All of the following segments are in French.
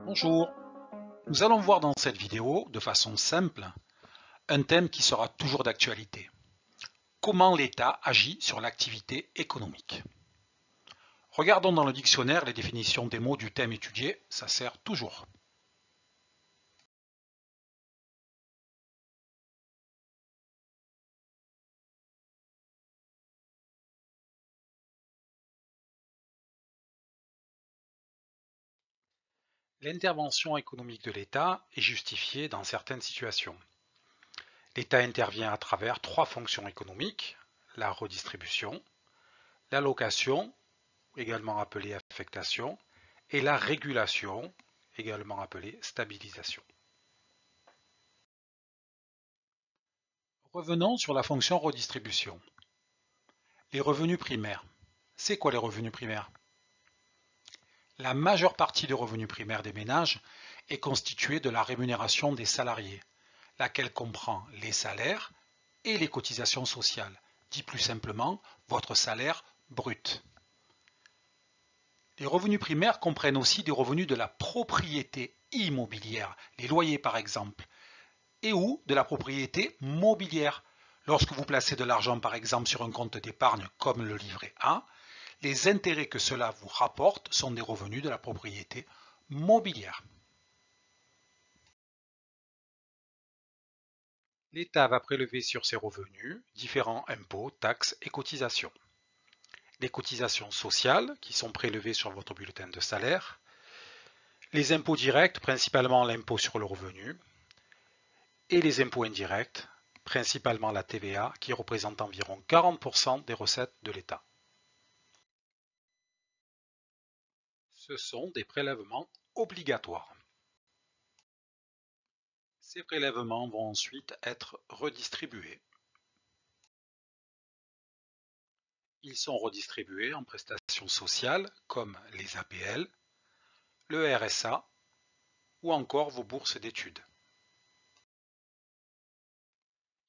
Bonjour, nous allons voir dans cette vidéo, de façon simple, un thème qui sera toujours d'actualité. Comment l'État agit sur l'activité économique. Regardons dans le dictionnaire les définitions des mots du thème étudié, ça sert toujours. L'intervention économique de l'État est justifiée dans certaines situations. L'État intervient à travers trois fonctions économiques, la redistribution, l'allocation, également appelée affectation, et la régulation, également appelée stabilisation. Revenons sur la fonction redistribution. Les revenus primaires. C'est quoi les revenus primaires? La majeure partie des revenus primaires des ménages est constituée de la rémunération des salariés, laquelle comprend les salaires et les cotisations sociales, dit plus simplement votre salaire brut. Les revenus primaires comprennent aussi des revenus de la propriété immobilière, les loyers par exemple, et ou de la propriété mobilière. Lorsque vous placez de l'argent par exemple sur un compte d'épargne comme le livret A, les intérêts que cela vous rapporte sont des revenus de la propriété mobilière. L'État va prélever sur ces revenus différents impôts, taxes et cotisations. Les cotisations sociales qui sont prélevées sur votre bulletin de salaire, les impôts directs, principalement l'impôt sur le revenu, et les impôts indirects, principalement la TVA, qui représente environ 40% des recettes de l'État. Ce sont des prélèvements obligatoires. Ces prélèvements vont ensuite être redistribués. Ils sont redistribués en prestations sociales comme les APL, le RSA ou encore vos bourses d'études.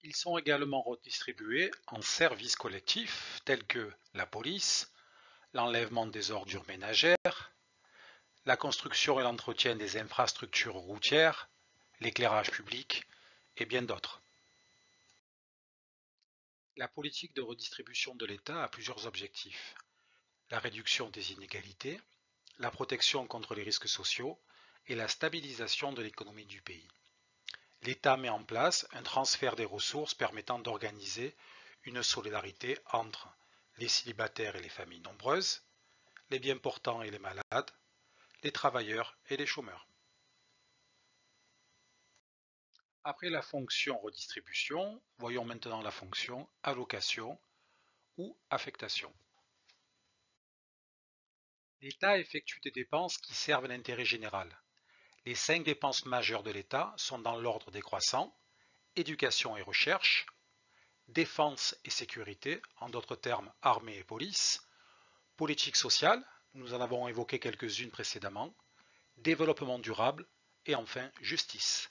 Ils sont également redistribués en services collectifs tels que la police, l'enlèvement des ordures ménagères, la construction et l'entretien des infrastructures routières, l'éclairage public et bien d'autres. La politique de redistribution de l'État a plusieurs objectifs. La réduction des inégalités, la protection contre les risques sociaux et la stabilisation de l'économie du pays. L'État met en place un transfert des ressources permettant d'organiser une solidarité entre les célibataires et les familles nombreuses, les bien portants et les malades, les travailleurs et les chômeurs. Après la fonction redistribution, voyons maintenant la fonction allocation ou affectation. L'État effectue des dépenses qui servent l'intérêt général. Les 5 dépenses majeures de l'État sont dans l'ordre décroissant: éducation et recherche, défense et sécurité, en d'autres termes armée et police, politique sociale, nous en avons évoqué quelques-unes précédemment, développement durable et enfin justice.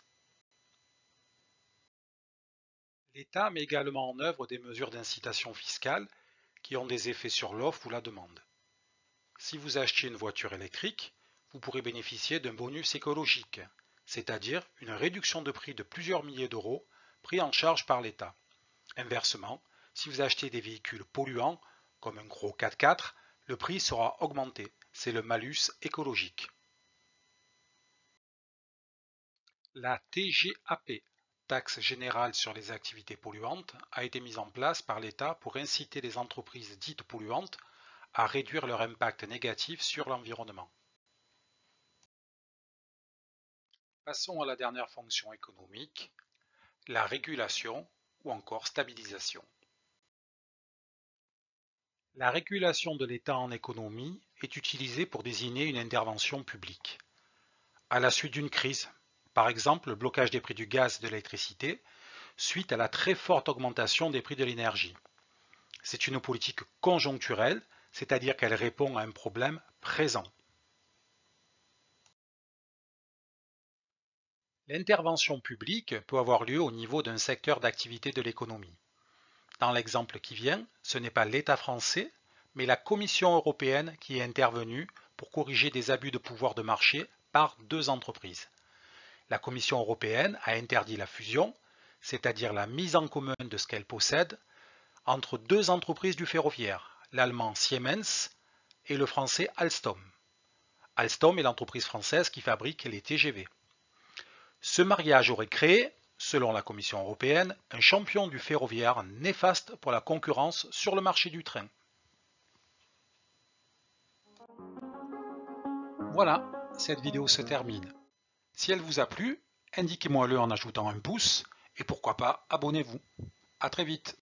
L'État met également en œuvre des mesures d'incitation fiscale qui ont des effets sur l'offre ou la demande. Si vous achetez une voiture électrique, vous pourrez bénéficier d'un bonus écologique, c'est-à-dire une réduction de prix de plusieurs milliers d'euros pris en charge par l'État. Inversement, si vous achetez des véhicules polluants, comme un gros 4x4, le prix sera augmenté, c'est le malus écologique. La TGAP, taxe générale sur les activités polluantes, a été mise en place par l'État pour inciter les entreprises dites polluantes à réduire leur impact négatif sur l'environnement. Passons à la dernière fonction économique, la régulation ou encore stabilisation. La régulation de l'État en économie est utilisée pour désigner une intervention publique. À la suite d'une crise, par exemple le blocage des prix du gaz et de l'électricité, suite à la très forte augmentation des prix de l'énergie. C'est une politique conjoncturelle, c'est-à-dire qu'elle répond à un problème présent. L'intervention publique peut avoir lieu au niveau d'un secteur d'activité de l'économie. Dans l'exemple qui vient, ce n'est pas l'État français, mais la Commission européenne qui est intervenue pour corriger des abus de pouvoir de marché par deux entreprises. La Commission européenne a interdit la fusion, c'est-à-dire la mise en commun de ce qu'elle possède, entre deux entreprises du ferroviaire, l'allemand Siemens et le français Alstom. Alstom est l'entreprise française qui fabrique les TGV. Ce mariage aurait créé, selon la Commission européenne, un champion du ferroviaire néfaste pour la concurrence sur le marché du train. Voilà, cette vidéo se termine. Si elle vous a plu, indiquez-moi-le en ajoutant un pouce et pourquoi pas abonnez-vous. À très vite.